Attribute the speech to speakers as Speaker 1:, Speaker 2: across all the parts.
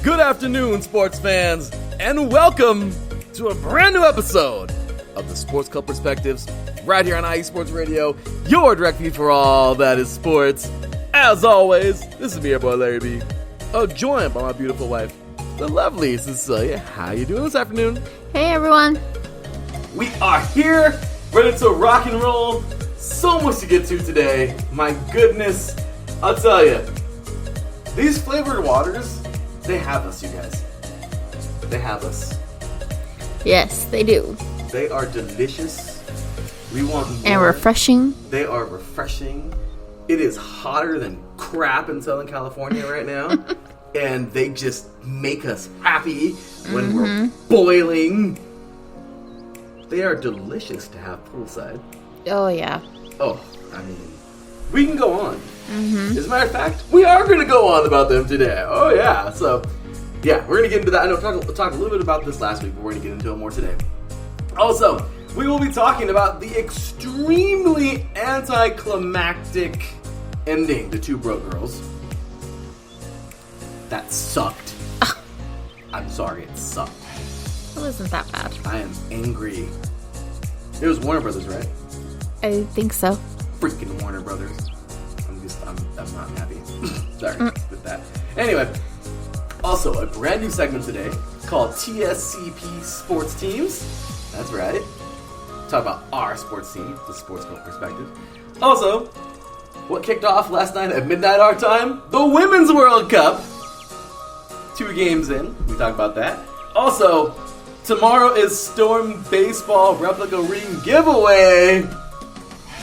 Speaker 1: Good afternoon, sports fans, and welcome to a brand new episode of the Sports Club Perspectives, right here on IE Sports Radio, your direct feed for all that is sports. As always, this is me, your boy Larry B, joined by my beautiful wife, the lovely Cecilia. How you doing this afternoon?
Speaker 2: Hey, everyone.
Speaker 1: We are here, ready to rock and roll. So much to get to today. My goodness, I'll tell you, these flavored waters, they have us, you guys. They have us.
Speaker 2: Yes, they do.
Speaker 1: They are delicious. We want more.
Speaker 2: And refreshing.
Speaker 1: They are refreshing. It is hotter than crap in Southern California right now. And they just make us happy when we're boiling. They are delicious to have poolside.
Speaker 2: Oh, yeah.
Speaker 1: Oh, I mean, we can go on. As a matter of fact, we are going to go on about them today. Oh, yeah. So, yeah, we're going to get into that. I know we talked a little bit about this last week, but we're going to get into it more today. Also, we will be talking about the extremely anticlimactic ending to Two Broke Girls. That sucked. I'm sorry, it sucked.
Speaker 2: It wasn't that bad.
Speaker 1: I am angry. It was Warner Brothers, right?
Speaker 2: I think so.
Speaker 1: Freaking Warner Brothers. I'm not happy. Sorry with that. Anyway, also a brand new segment today called TSCP Sports Teams. That's right. Talk about our sports team, the Sports Club Perspective. Also, what kicked off last night at midnight our time? The Women's World Cup. 2 games in. We talk about that. Also, tomorrow is Storm Baseball Replica Ring Giveaway.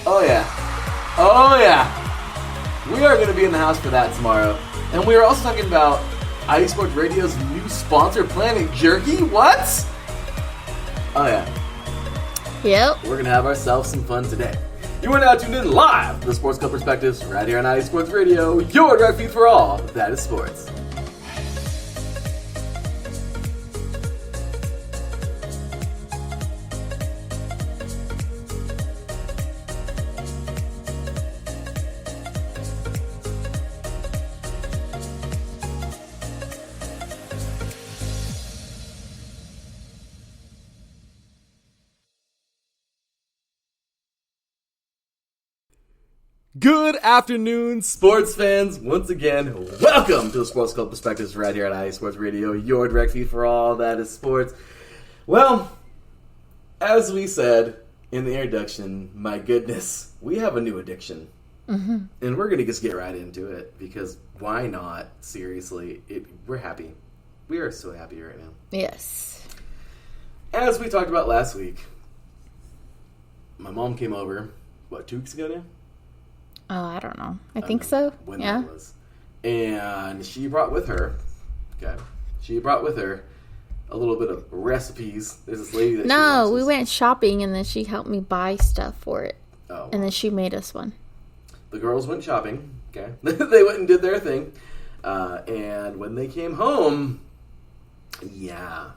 Speaker 1: Oh yeah. Oh yeah. We are going to be in the house for that tomorrow. And we are also talking about IE Sports Radio's new sponsor, Planet Jerky. What? Oh yeah.
Speaker 2: Yep.
Speaker 1: We're going to have ourselves some fun today. You are now tuned in live to the Sports Club Perspectives right here on IE Sports Radio, your direct feed for all that is sports. Good afternoon, sports fans. Once again, welcome to the Sports Club Perspectives right here at IE Sports Radio, your direct feed for all that is sports. Well, as we said in the introduction, my goodness, we have a new addiction. And we're going to just get right into it because why not? Seriously, we're happy. We are so happy right now.
Speaker 2: Yes. As
Speaker 1: we talked about last week, my mom came over, 2 weeks ago now?
Speaker 2: Oh, I don't know. I think so.
Speaker 1: When that was. And she brought with her, a little bit of recipes. There's this lady that
Speaker 2: No, we went shopping and then she helped me buy stuff for it.
Speaker 1: Oh.
Speaker 2: And then she made us one.
Speaker 1: The girls went shopping, okay? They went and did their thing. And when they came home, yeah,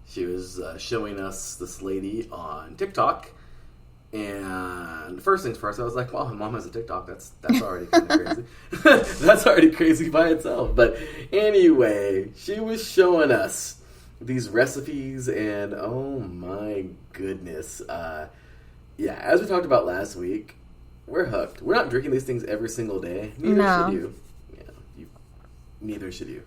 Speaker 1: she was showing us this lady on TikTok. And first things first, I was like, "Wow, my mom has a TikTok. That's already kind of crazy. That's already crazy by itself." But anyway, she was showing us these recipes, and oh my goodness, yeah. As we talked about last week, we're hooked. We're not drinking these things every single day. Neither should you. Yeah, neither should you.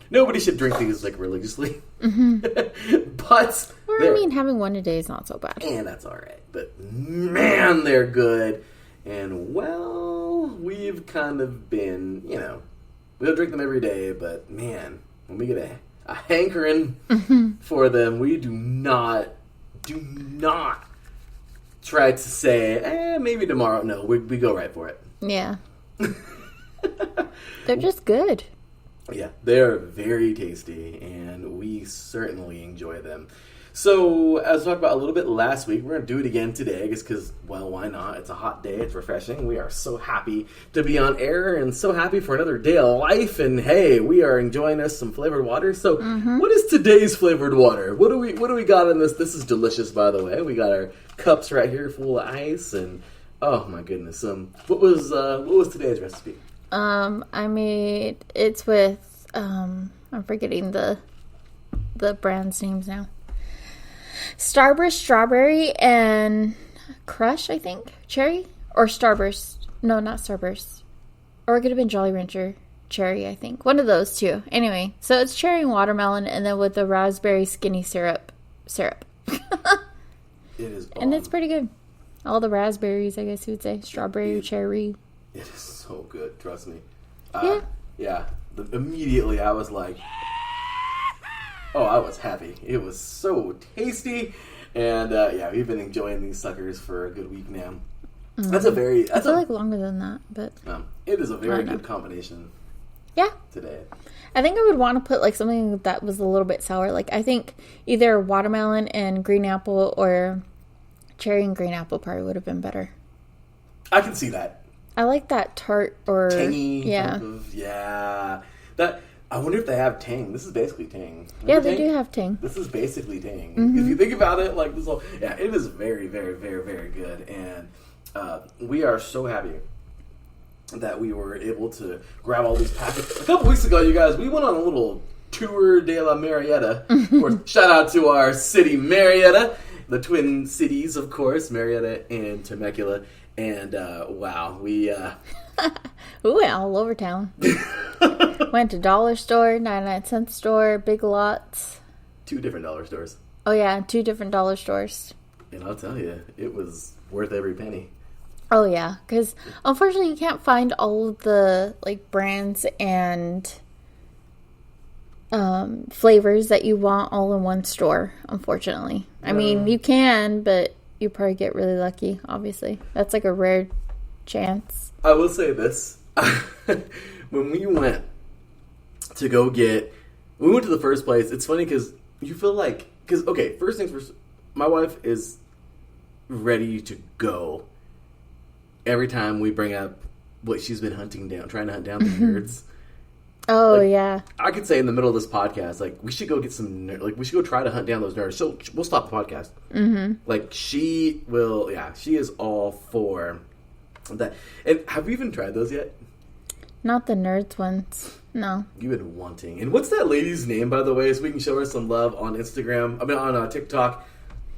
Speaker 1: Nobody should drink these like religiously. But
Speaker 2: I mean, having one a day is not so bad.
Speaker 1: And that's all right. But man, they're good. And well, we've kind of been, we don't drink them every day, but man, when we get a hankering for them, we do not try to say, maybe tomorrow. No, we go right for it.
Speaker 2: Yeah. They're just good.
Speaker 1: Yeah, they're very tasty, and we certainly enjoy them. So, as we talked about a little bit last week, we're going to do it again today, I guess because, well, why not? It's a hot day, it's refreshing. We are so happy to be on air and so happy for another day of life. And hey, we are enjoying us some flavored water. So, what is today's flavored water? What do we got in this? This is delicious, by the way. We got our cups right here full of ice, and oh my goodness. What was today's recipe?
Speaker 2: I made it's with I'm forgetting the brand's names now. Starburst Strawberry and Crush, I think. Cherry? Or Starburst. No, not Starburst. Or it could have been Jolly Rancher Cherry, I think. One of those two. Anyway, so it's cherry and watermelon and then with the raspberry skinny syrup.
Speaker 1: It is bomb.
Speaker 2: And it's pretty good. All the raspberries, I guess you would say. Strawberry, cherry.
Speaker 1: It is so good, trust me.
Speaker 2: Yeah.
Speaker 1: Yeah. Immediately I was like, oh, I was happy. It was so tasty. And yeah, we've been enjoying these suckers for a good week now.
Speaker 2: Mm.
Speaker 1: I
Speaker 2: feel like longer than that, but
Speaker 1: it is a very good combination.
Speaker 2: Yeah.
Speaker 1: Today.
Speaker 2: I think I would want to put like something that was a little bit sour. Like I think either watermelon and green apple or cherry and green apple probably would have been better.
Speaker 1: I can see that.
Speaker 2: I like that tart or
Speaker 1: tangy.
Speaker 2: Yeah.
Speaker 1: That I wonder if they have tang. This is basically tang.
Speaker 2: Remember yeah, they do have tang.
Speaker 1: This is basically tang. Mm-hmm. If you think about it, like this whole it is very, very, very, very good, and we are so happy that we were able to grab all these packets. A couple weeks ago, you guys, we went on a little tour de la Marietta. Of course, shout out to our city, Marietta, the Twin Cities, of course, Marietta and Temecula. And wow, we
Speaker 2: went all over town. Went to dollar store, 99-cent store, Big Lots.
Speaker 1: 2 different dollar stores.
Speaker 2: Oh yeah, 2 different dollar stores.
Speaker 1: And I'll tell you, it was worth every penny.
Speaker 2: Oh yeah, because unfortunately you can't find all of the like brands and flavors that you want all in one store. Unfortunately, I mean you can, but you probably get really lucky. Obviously, that's like a rare chance.
Speaker 1: I will say this: when we went to go get, we went to the first place. It's funny because you feel like okay, first things first. My wife is ready to go. Every time we bring up what she's been hunting down, trying to hunt down the nerds.
Speaker 2: Oh,
Speaker 1: like,
Speaker 2: yeah.
Speaker 1: I could say in the middle of this podcast, like, we should go get some, we should go try to hunt down those nerds. So we'll stop the podcast. Mm-hmm. Like, she will, she is all for that. And have we even tried those yet?
Speaker 2: Not the nerds ones. No.
Speaker 1: You've been wanting. And what's that lady's name, by the way, so we can show her some love on Instagram? I mean, on TikTok.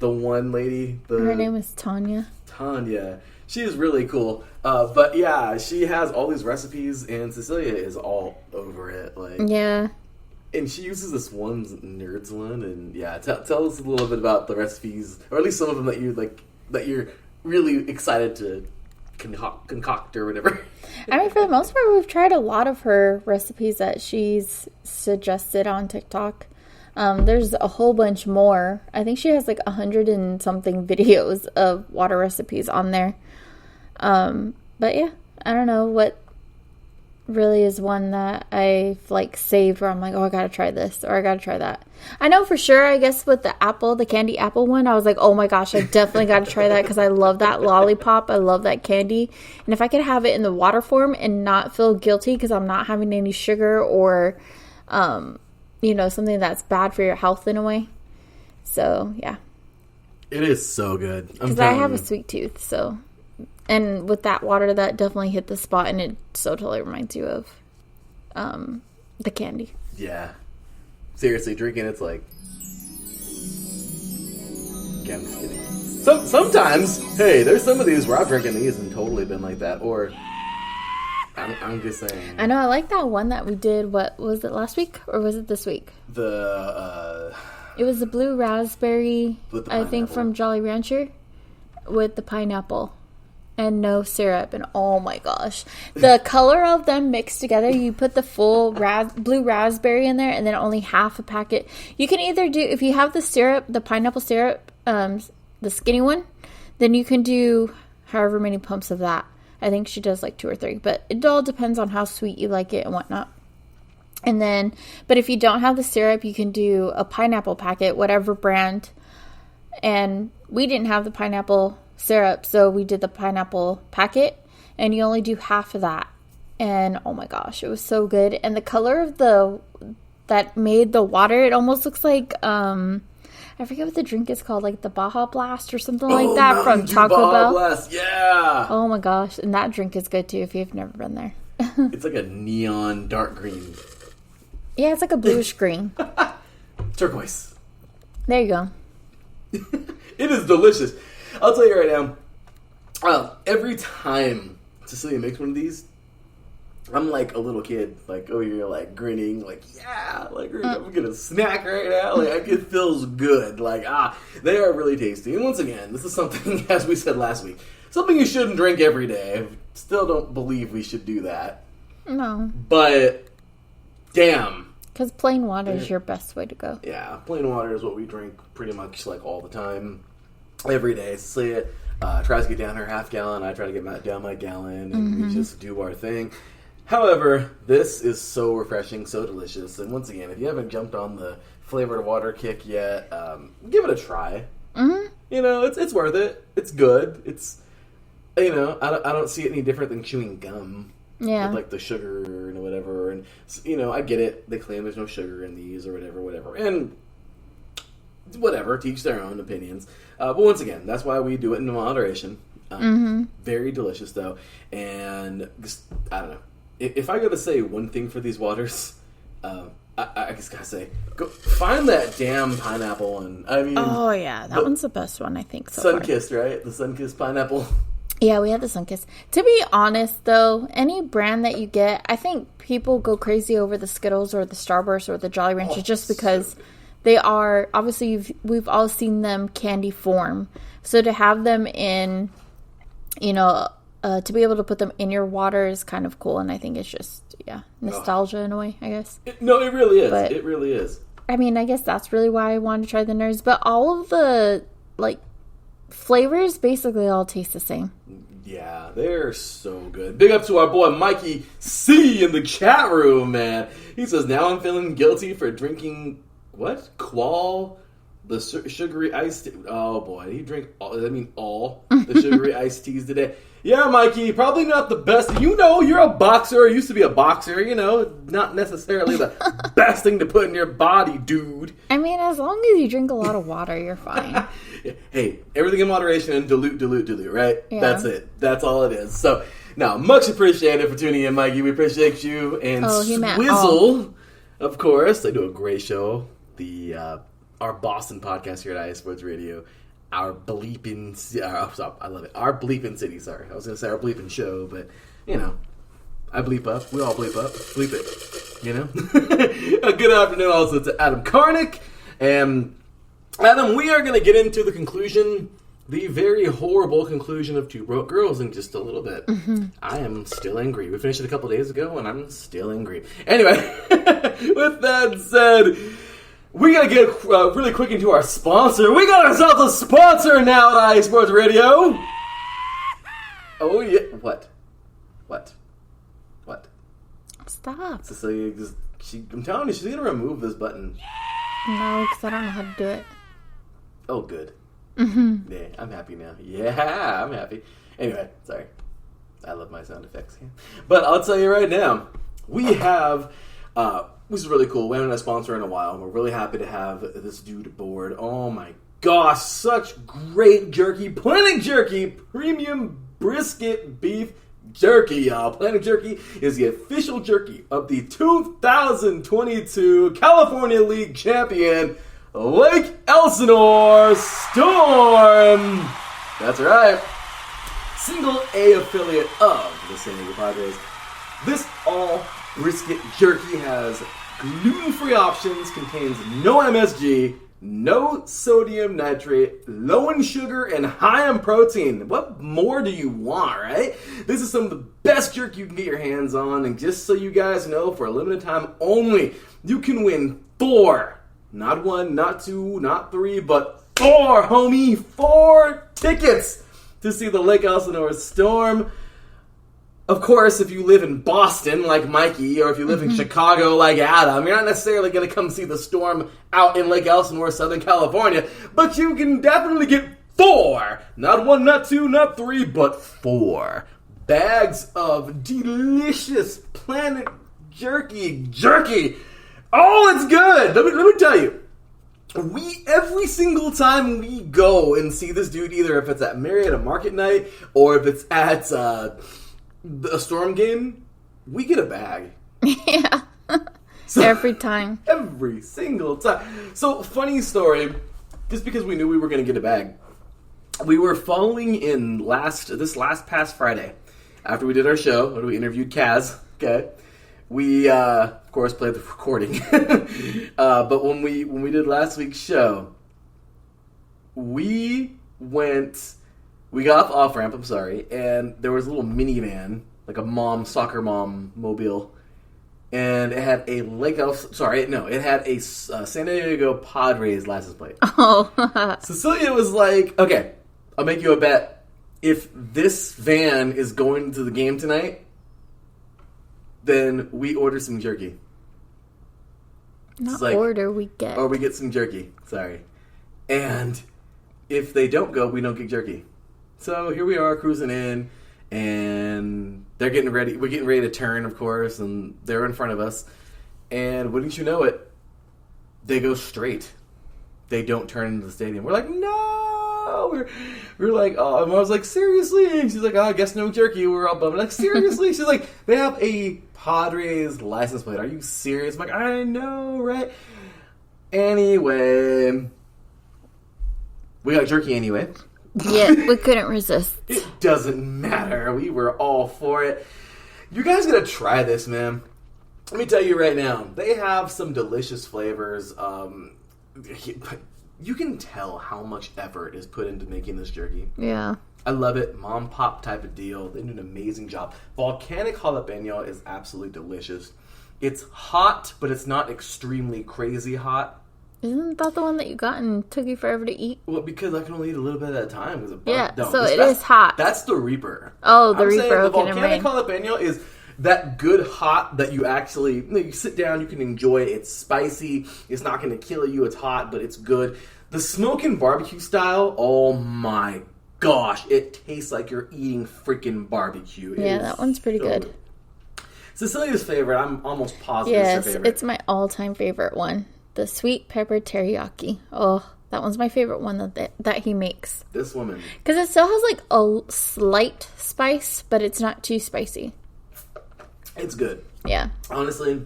Speaker 1: The one lady.
Speaker 2: Her name is Tanya.
Speaker 1: Tanya. She is really cool. But yeah, she has all these recipes, and Cecilia is all over it. Like,
Speaker 2: yeah.
Speaker 1: And she uses this one nerds one, and yeah, tell us a little bit about the recipes, or at least some of them that you like, that you're really excited to concoct or whatever.
Speaker 2: I mean, for the most part, we've tried a lot of her recipes that she's suggested on TikTok. There's a whole bunch more. I think she has like 100 and something videos of water recipes on there. But yeah, I don't know what really is one that I've like saved where I'm like, oh, I gotta try this or I gotta try that. I know for sure, I guess with the candy apple one, I was like, oh my gosh, I definitely gotta try that because I love that lollipop. I love that candy. And if I could have it in the water form and not feel guilty because I'm not having any sugar or, something that's bad for your health in a way. So, yeah.
Speaker 1: It is so good.
Speaker 2: Because I have a sweet tooth, so. And with that water, that definitely hit the spot, and it so totally reminds you of the candy.
Speaker 1: Yeah. Seriously, drinking it's like... Yeah, I'm just kidding. Sometimes, hey, there's some of these where I've drinking these and totally been like that, or... I'm just saying.
Speaker 2: I know, I like that one that we did, what, was it last week, or was it this week?
Speaker 1: It
Speaker 2: was the blue raspberry, I think, from Jolly Rancher, with the pineapple. And no syrup, and oh my gosh. The color of them mixed together, you put the full blue raspberry in there, and then only half a packet. You can either do, if you have the syrup, the pineapple syrup, the skinny one, then you can do however many pumps of that. I think she does like 2 or 3, but it all depends on how sweet you like it and whatnot. And then, but if you don't have the syrup, you can do a pineapple packet, whatever brand. And we didn't have the pineapple syrup, so we did the pineapple packet, and you only do half of that. And oh my gosh, it was so good. And the color of that made the water, it almost looks like I forget what the drink is called, like the Baja Blast or something like that from Taco Bell.
Speaker 1: Baja Blast, yeah.
Speaker 2: Oh my gosh, and that drink is good too if you've never been there.
Speaker 1: It's like a neon dark green.
Speaker 2: Yeah, it's like a bluish green.
Speaker 1: Turquoise.
Speaker 2: There you go.
Speaker 1: It is delicious. I'll tell you right now, every time Cecilia makes one of these, I'm like a little kid, like over here, like grinning, like yeah, like I'm gonna snack right now. Like it feels good. Like they are really tasty. And once again, this is something, as we said last week, something you shouldn't drink every day. Still don't believe we should do that.
Speaker 2: No,
Speaker 1: but damn,
Speaker 2: because plain water is your best way to go.
Speaker 1: Yeah, plain water is what we drink pretty much like all the time, every day. Cecilia tries to get down her half gallon. I try to get down my gallon, and we just do our thing. However, this is so refreshing, so delicious. And once again, if you haven't jumped on the flavored water kick yet, give it a try. Mm-hmm. You know, it's worth it. It's good. It's, you know, I don't see it any different than chewing gum.
Speaker 2: Yeah.
Speaker 1: With, like, the sugar and whatever. And, you know, I get it. They claim there's no sugar in these or whatever. And whatever, teach their own opinions. But once again, that's why we do it in moderation. Very delicious, though. And just, I don't know. If I gotta say one thing for these waters, I just gotta say, go find that damn pineapple one. I mean,
Speaker 2: oh yeah, that one's the best one I think. So
Speaker 1: Sunkissed, right? The Sunkissed pineapple.
Speaker 2: Yeah, we had the Sunkissed. To be honest, though, any brand that you get, I think people go crazy over the Skittles or the Starburst or the Jolly Ranchers just because they are obviously we've all seen them candy form. So to have them in, you know. To be able to put them in your water is kind of cool, and I think it's just, nostalgia in a way, I guess.
Speaker 1: No, it really is.
Speaker 2: But,
Speaker 1: it really is.
Speaker 2: I mean, I guess that's really why I wanted to try the Nerds, but all of the, like, flavors basically all taste the same. Yeah,
Speaker 1: they're so good. Big up to our boy Mikey C in the chat room, man. He says, now I'm feeling guilty for drinking, what? Qual? The sugary iced tea. Oh, boy. He drank all the sugary iced teas today. Yeah, Mikey, probably not the best. You know, you're a boxer, used to be a boxer, you know, not necessarily the best thing to put in your body, dude.
Speaker 2: I mean, as long as you drink a lot of water, you're fine.
Speaker 1: Hey, everything in moderation and dilute, right? Yeah. That's it. That's all it is. So, now, much appreciated for tuning in, Mikey. We appreciate you. And Swizzle, of course, they do a great show. Our Boston podcast here at iSports Radio. Our bleeping, I love it. Our bleeping city, sorry. I was going to say our bleeping show, but, you know, I bleep up. We all bleep up. Bleep it, you know? A good afternoon also to Adam Karnick. And, Adam, we are going to get into the conclusion, the very horrible conclusion of Two Broke Girls in just a little bit. I am still angry. We finished it a couple days ago, and I'm still angry. Anyway, with that said... We gotta get really quick into our sponsor. We got ourselves a sponsor now at iSports Radio. Oh yeah, what?
Speaker 2: Stop.
Speaker 1: Cecilia, I'm telling you, she's gonna remove this button.
Speaker 2: No, because I don't know how to do it.
Speaker 1: Oh, good. Yeah, I'm happy now. Yeah, I'm happy. Anyway, sorry. I love my sound effects. But I'll tell you right now, we have... This is really cool. We haven't had a sponsor in a while. We're really happy to have this dude aboard. Oh my gosh, such great jerky. Planet Jerky Premium Brisket Beef Jerky, y'all. Planet Jerky is the official jerky of the 2022 California League champion, Lake Elsinore Storm. That's right. Single A affiliate of the San Diego Padres. This all brisket jerky has gluten-free options, contains no MSG, no sodium nitrate, low in sugar, and high in protein. What more do you want, right? This is some of the best jerky you can get your hands on, and just so you guys know, for a limited time only, you can win 4, not 1, not 2, not 3, but 4, homie, 4 tickets to see the Lake Elsinore Storm. Of course, if you live in Boston, like Mikey, or if you live in Chicago, like Adam, you're not necessarily going to come see the Storm out in Lake Elsinore, Southern California, but you can definitely get 4, not 1, not 2, not 3, but 4 bags of delicious Planet Jerky. Oh, it's good! Let me tell you. Every single time we go and see this dude, either if it's at Marietta Market Night, or if it's at, a Storm game, we get a bag.
Speaker 2: Yeah. Every time.
Speaker 1: Every single time. So, funny story, just because we knew we were going to get a bag. We were following in this past Friday, after we did our show, when we interviewed Kaz, okay? We, of course, played the recording. But when we did last week's show, we got off off-ramp, I'm sorry, and there was a little minivan, like a soccer mom mobile, and it had it had a San Diego Padres license plate.
Speaker 2: Oh.
Speaker 1: Cecilia was like, okay, I'll make you a bet. If this van is going to the game tonight, then we order some jerky.
Speaker 2: Not order, we get.
Speaker 1: Or we get some jerky, sorry. And if they don't go, we don't get jerky. So here we are cruising in, and they're getting ready. We're getting ready to turn, of course, and they're in front of us. And wouldn't you know it, they go straight. They don't turn into the stadium. We're like, no! We're like, oh, and I was like, seriously? And she's like, oh, I guess no jerky. We're all bummed. Like, seriously? She's like, they have a Padres license plate. Are you serious? I'm like, I know, right? Anyway, we got jerky anyway.
Speaker 2: Yeah, we couldn't resist.
Speaker 1: It doesn't matter. We were all for it. You guys gotta try this, man. Let me tell you right now. They have some delicious flavors. You can tell how much effort is put into making this jerky.
Speaker 2: Yeah.
Speaker 1: I love it. Mom pop type of deal. They do an amazing job. Volcanic jalapeno is absolutely delicious. It's hot, but it's not extremely crazy hot.
Speaker 2: Isn't that the one that you got and took you forever to eat?
Speaker 1: Well, because I can only eat a little bit at a time.
Speaker 2: It is hot.
Speaker 1: That's the Reaper.
Speaker 2: Oh, the Reaper.
Speaker 1: Saying the volcanic jalapeno is that good hot that you sit down, you can enjoy it. It's spicy. It's not going to kill you. It's hot, but it's good. The smoke and barbecue style, oh my gosh. It tastes like you're eating freaking barbecue.
Speaker 2: That one's pretty good.
Speaker 1: Cecilia's favorite, I'm almost positive
Speaker 2: yes,
Speaker 1: it's her favorite.
Speaker 2: It's my all-time favorite one. The sweet pepper teriyaki. Oh, that one's my favorite one that he makes.
Speaker 1: This woman.
Speaker 2: Because it still has like a slight spice, but it's not too spicy.
Speaker 1: It's good.
Speaker 2: Yeah.
Speaker 1: Honestly,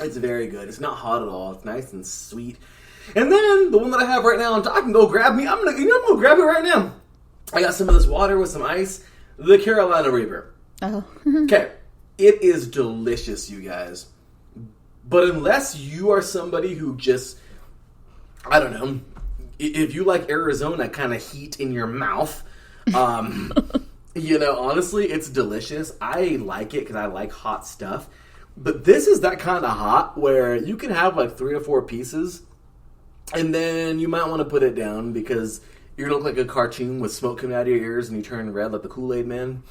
Speaker 1: it's very good. It's not hot at all. It's nice and sweet. And then the one that I have right now, I can go grab me. I'm gonna grab it right now. I got some of this water with some ice. The Carolina Reaper.
Speaker 2: Oh.
Speaker 1: Okay. It is delicious, you guys. But unless you are somebody who just, I don't know, if you like Arizona kind of heat in your mouth, honestly, it's delicious. I like it because I like hot stuff. But this is that kind of hot where you can have like 3 or 4 pieces, and then you might want to put it down because you're going to look like a cartoon with smoke coming out of your ears and you turn red like the Kool-Aid Man.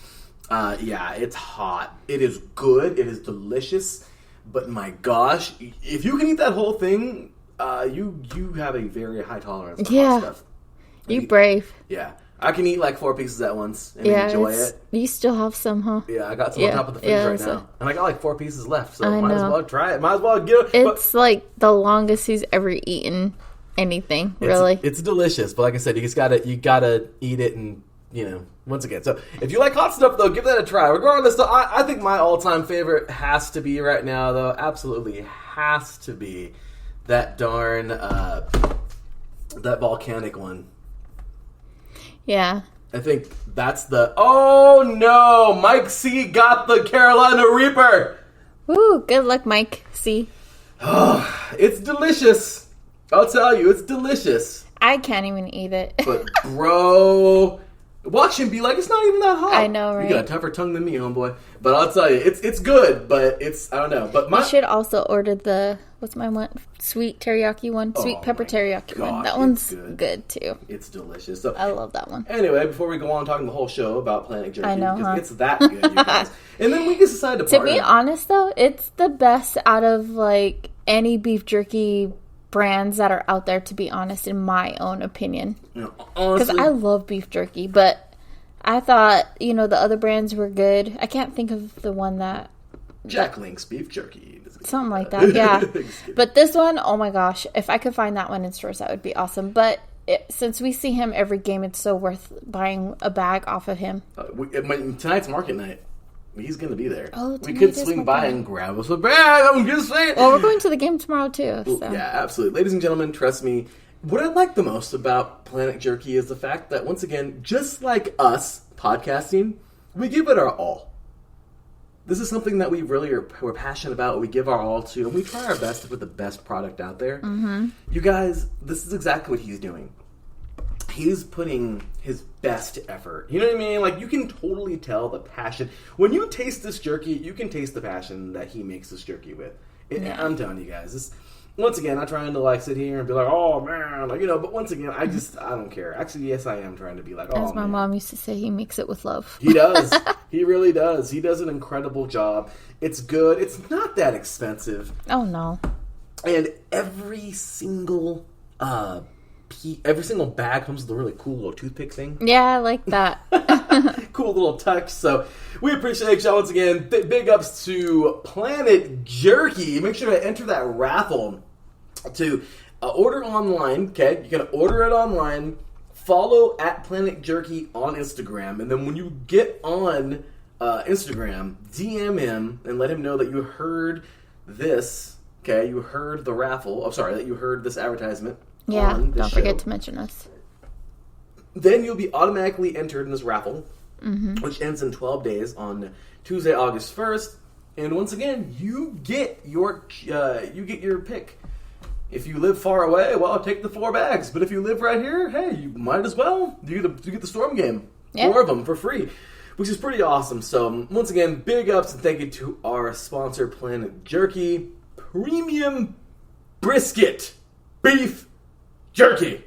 Speaker 1: It's hot. It is good. It is delicious. But my gosh, if you can eat that whole thing, you have a very high tolerance for hot stuff.
Speaker 2: You brave.
Speaker 1: Yeah. I can eat like 4 pieces at once and enjoy it.
Speaker 2: You still have some, huh?
Speaker 1: Yeah, I got some on top of the fridge right now. And I got like 4 pieces left, so
Speaker 2: I
Speaker 1: might as well try it. Might as well get it.
Speaker 2: It's like the longest he's ever eaten anything, really.
Speaker 1: It's delicious, but like I said, you gotta eat it and, once again. So if you like hot stuff, though, give that a try. Regardless, though, I think my all-time favorite has to be right now, though, absolutely has to be that darn, that volcanic one.
Speaker 2: Yeah.
Speaker 1: I think that's oh no! Mike C got the Carolina Reaper!
Speaker 2: Woo, good luck, Mike C.
Speaker 1: It's delicious. I'll tell you, it's delicious.
Speaker 2: I can't even eat it.
Speaker 1: But, bro, watch him be like, it's not even that hot.
Speaker 2: I know, right?
Speaker 1: You got a tougher tongue than me, homeboy. But I'll tell you, it's good, but I don't know. But
Speaker 2: you should also order what's my one? Sweet teriyaki one. Sweet pepper teriyaki one. That one's good, too.
Speaker 1: It's delicious. So,
Speaker 2: I love that one.
Speaker 1: Anyway, before we go on talking the whole show about Planet Jerky,
Speaker 2: I know,
Speaker 1: because it's that good, you guys. And then we just decided to
Speaker 2: To be honest, though, it's the best out of, like, any beef jerky brands that are out there, to be honest, in my own opinion. Because I love beef jerky, but I thought, the other brands were good. I can't think of the one that...
Speaker 1: Jack Link's beef jerky.
Speaker 2: Something like that, yeah. But this one, oh my gosh, if I could find that one in stores, that would be awesome. But since we see him every game, it's so worth buying a bag off of him.
Speaker 1: Tonight's market night. He's going to be there.
Speaker 2: Oh,
Speaker 1: we could swing by and grab us a bag. I'm just saying.
Speaker 2: Well, we're going to the game tomorrow, too. So.
Speaker 1: Yeah, absolutely. Ladies and gentlemen, trust me. What I like the most about Planet Jerky is the fact that, once again, just like us podcasting, we give it our all. This is something that we're passionate about, we give our all to, and we try our best to put the best product out there.
Speaker 2: Mm-hmm.
Speaker 1: You guys, this is exactly what he's doing. He's putting his best effort. You know what I mean? Like, you can totally tell the passion. When you taste this jerky, you can taste the passion that he makes this jerky with. I'm telling you guys, this... Once again, not trying to like sit here and be like, oh man, like, you know, but once again, I don't care. Actually, yes, I am trying to be like, oh,
Speaker 2: as my mom used to say, he makes it with love.
Speaker 1: He does. He really does. He does an incredible job. It's good. It's not that expensive.
Speaker 2: Oh no.
Speaker 1: And every single bag comes with a really cool little toothpick thing.
Speaker 2: Yeah, I like that.
Speaker 1: Cool little touch. So we appreciate y'all once again. Big ups to Planet Jerky. Make sure to enter that raffle to order online. Okay, you can order it online. Follow at Planet Jerky on Instagram, and then when you get on Instagram, DM him and let him know that you heard this. Okay, you heard the raffle. I'm sorry, that you heard this advertisement.
Speaker 2: Yeah, don't forget to mention us.
Speaker 1: Then you'll be automatically entered in this raffle, which ends in 12 days on Tuesday, August 1st. And once again, you get your pick. If you live far away, well, take the 4 bags. But if you live right here, hey, you might as well. You get the Storm game. Yeah. 4 of them for free, which is pretty awesome. So once again, big ups and thank you to our sponsor, Planet Jerky. Premium brisket beef jerky.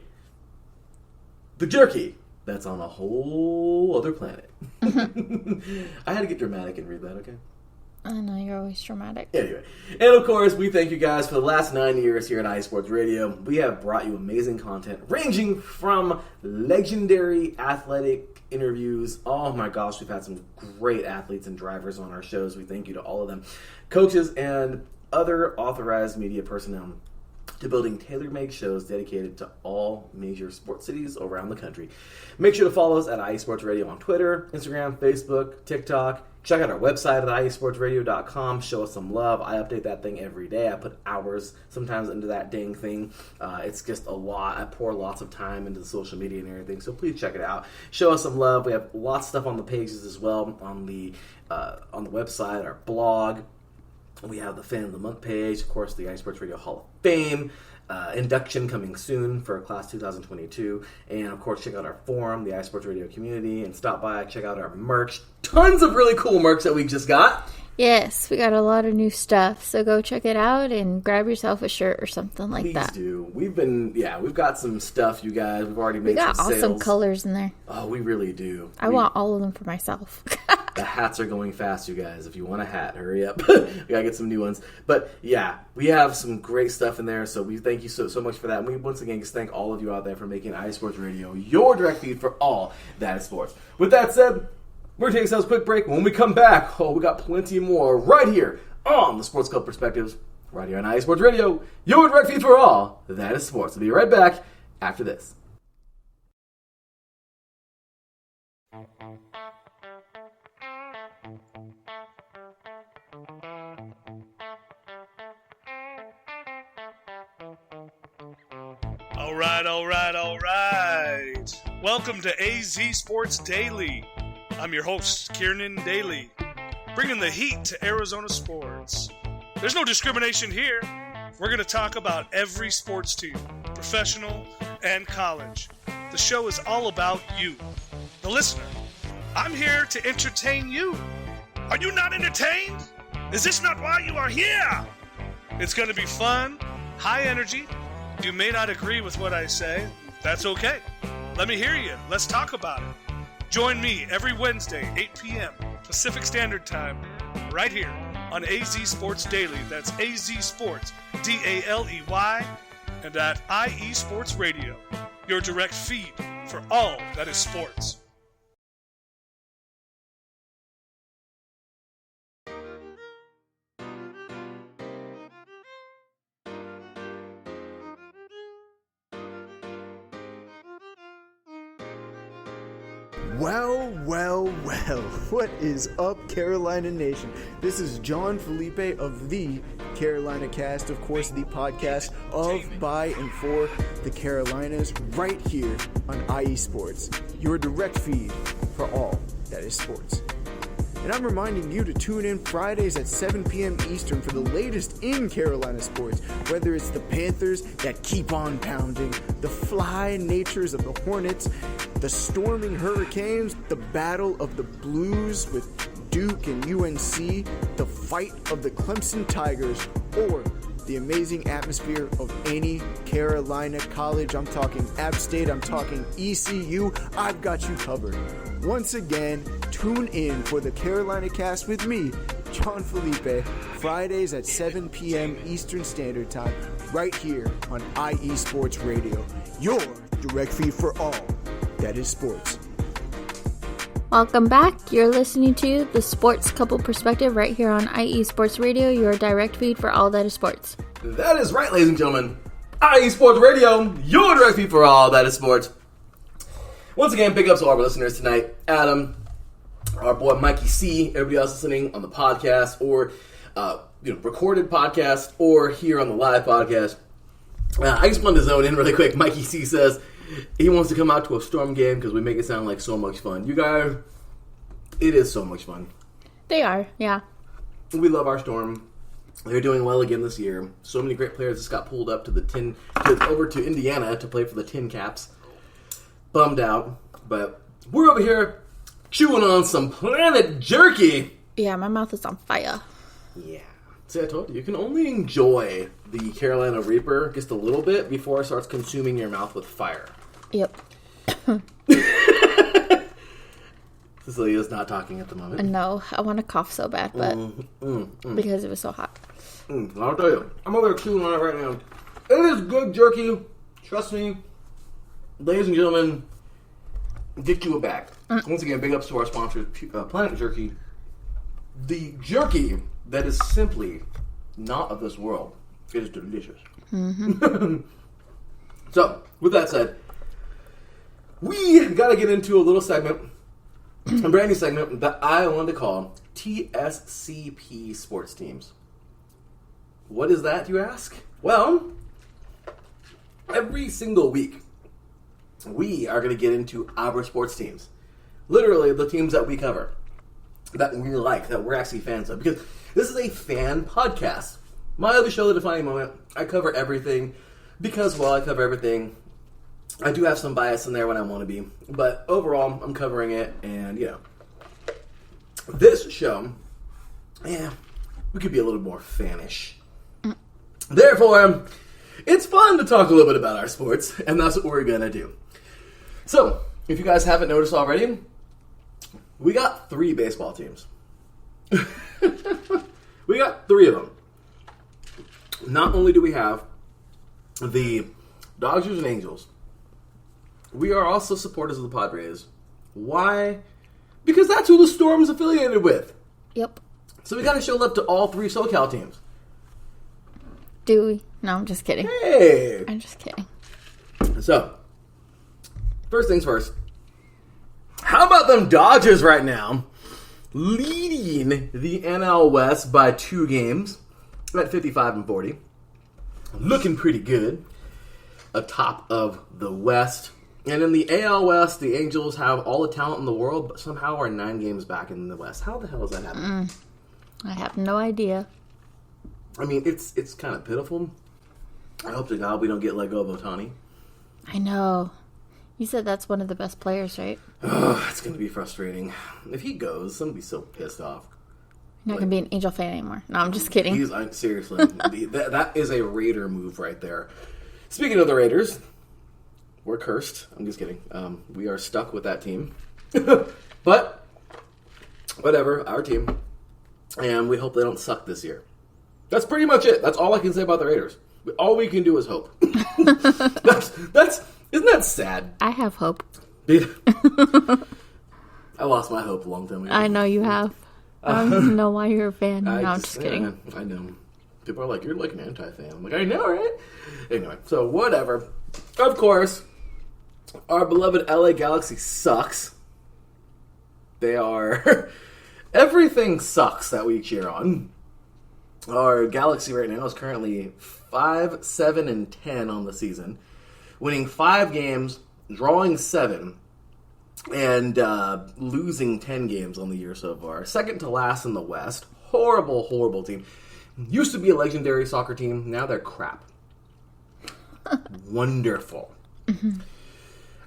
Speaker 1: The jerky that's on a whole other planet. I had to get dramatic and read that, okay?
Speaker 2: I know, you're always dramatic.
Speaker 1: Anyway, and of course, we thank you guys for the last 9 years here at iSports Radio. We have brought you amazing content ranging from legendary athletic interviews. Oh my gosh, we've had some great athletes and drivers on our shows. We thank you to all of them. Coaches and other authorized media personnel, to building tailor-made shows dedicated to all major sports cities around the country. Make sure to follow us at iSports Radio on Twitter, Instagram, Facebook, TikTok. Check out our website at iSportsRadio.com. Show us some love. I update that thing every day. I put hours sometimes into that dang thing. It's just a lot. I pour lots of time into the social media and everything, so please check it out. Show us some love. We have lots of stuff on the pages as well, on the website, our blog. We have the Fan of the Month page, of course, the iSports Radio Hall of Fame, induction coming soon for Class 2022, and of course, check out our forum, the iSports Radio community, and stop by, check out our merch. Tons of really cool merch that we just got.
Speaker 2: Yes, we got a lot of new stuff, so go check it out and grab yourself a shirt or something like that.
Speaker 1: Please do. We've got some stuff, you guys. We've already made some sales.
Speaker 2: We got awesome colors in there.
Speaker 1: Oh, we really do.
Speaker 2: I want all of them for myself.
Speaker 1: The hats are going fast, you guys. If you want a hat, hurry up. We gotta get some new ones. But yeah, we have some great stuff in there, so we thank you so much for that. And we once again just thank all of you out there for making iSports Radio your direct feed for all that is sports. With that said, we're going to take ourselves a quick break. When we come back, we got plenty more right here on the Sports Club Perspectives, right here on iSports Radio, your direct feed for all that is sports. We'll be right back after this.
Speaker 3: All right. Welcome to AZ Sports Daily. I'm your host, Kiernan Daly, bringing the heat to Arizona sports. There's no discrimination here. We're going to talk about every sports team, professional and college. The show is all about you, the listener. I'm here to entertain you. Are you not entertained? Is this not why you are here? It's going to be fun, high energy. You may not agree with what I say. That's okay. Let me hear you. Let's talk about it. Join me every Wednesday, 8 p.m. Pacific Standard Time, right here on AZ Sports Daily. That's AZ Sports, D-A-L-E-Y, and at IE Sports Radio, your direct feed for all that is sports.
Speaker 4: Well, what is up, Carolina Nation? This is John Felipe of the Carolina Cast, of course, the podcast of, by, and for the Carolinas, right here on IE Sports, your direct feed for all that is sports. And I'm reminding you to tune in Fridays at 7 p.m. Eastern for the latest in Carolina sports, whether it's the Panthers that keep on pounding, the fly natures of the Hornets, the storming Hurricanes, the battle of the Blues with Duke and UNC, the fight of the Clemson Tigers, or the amazing atmosphere of any Carolina college. I'm talking App State, I'm talking ECU. I've got you covered. Once again, tune in for the Carolina Cast with me, John Felipe, Fridays at 7 p.m. Eastern Standard Time, right here on IE Sports Radio, your direct feed for all that is sports.
Speaker 2: Welcome back. You're listening to the Sports Couple Perspective right here on IE Sports Radio, your direct feed for all that is sports.
Speaker 1: That is right, ladies and gentlemen. IE Sports Radio, your direct feed for all that is sports. Once again, big ups to all our listeners tonight. Adam, our boy Mikey C, everybody else listening on the podcast or recorded podcast or here on the live podcast. I just wanted to zone in really quick. Mikey C says he wants to come out to a Storm game because we make it sound like so much fun. You guys, it is so much fun.
Speaker 2: They are, yeah.
Speaker 1: We love our Storm. They're doing well again this year. So many great players just got pulled up to over to Indiana to play for the Tin Caps. Bummed out, but we're over here chewing on some Planet Jerky.
Speaker 2: Yeah, my mouth is on fire.
Speaker 1: Yeah. See, I told you, you can only enjoy the Carolina Reaper just a little bit before it starts consuming your mouth with fire.
Speaker 2: Yep.
Speaker 1: Cecilia's not talking at the moment.
Speaker 2: No, I want to cough so bad, but because it was so hot.
Speaker 1: I'll tell you, I'm over there chewing on it right now. It is good jerky. Trust me. Ladies and gentlemen, get you a bag. Once again, big ups to our sponsors, Planet Jerky. The jerky that is simply not of this world. It is delicious. Mm-hmm. So, with that said, we got to get into a little segment, a brand new segment that I wanted to call TSCP Sports Teams. What is that, you ask? Well, every single week, we are going to get into our sports teams. Literally, the teams that we cover, that we like, that we're actually fans of. Because this is a fan podcast. My other show, The Defining Moment, I cover everything. Because, well, I cover everything. I do have some bias in there when I want to be. But overall, I'm covering it. And, this show, we could be a little more fanish. Therefore, it's fun to talk a little bit about our sports. And that's what we're going to do. So, if you guys haven't noticed already, we got 3 baseball teams. We got 3 of them. Not only do we have the Dodgers and Angels, we are also supporters of the Padres. Why? Because that's who the Storm's affiliated with.
Speaker 2: Yep.
Speaker 1: So we got to show love to all 3 SoCal teams.
Speaker 2: Do we? No, I'm just kidding.
Speaker 1: Hey!
Speaker 2: I'm just kidding.
Speaker 1: So, first things first. How about them Dodgers right now leading the NL West by 2 games at 55-40. Looking pretty good atop of the West. And in the AL West, the Angels have all the talent in the world, but somehow are 9 games back in the West. How the hell is that happening?
Speaker 2: I have no idea.
Speaker 1: I mean, it's kind of pitiful. I hope to God we don't get let go of Ohtani.
Speaker 2: I know. You said that's one of the best players, right?
Speaker 1: Oh, it's going to be frustrating. If he goes, I'm going to be so pissed off.
Speaker 2: You're not going to be an Angel fan anymore. No, I'm just kidding.
Speaker 1: Seriously. that is a Raider move right there. Speaking of the Raiders, we're cursed. I'm just kidding. We are stuck with that team. But, whatever, our team. And we hope they don't suck this year. That's pretty much it. That's all I can say about the Raiders. All we can do is hope. Isn't that sad?
Speaker 2: I have hope.
Speaker 1: I lost my hope a long time ago.
Speaker 2: I know you have. I don't know why you're a fan. No, I'm just kidding.
Speaker 1: I know. People are like, you're like an anti-fan. I'm like, I know, right? Anyway, so whatever. Of course, our beloved LA Galaxy sucks. They are... Everything sucks that we cheer on. Our Galaxy right now is currently 5-7-10 on the season, winning 5 games, drawing 7, and losing 10 games on the year so far. Second to last in the West. Horrible, horrible team. Used to be a legendary soccer team. Now they're crap. Wonderful. Mm-hmm.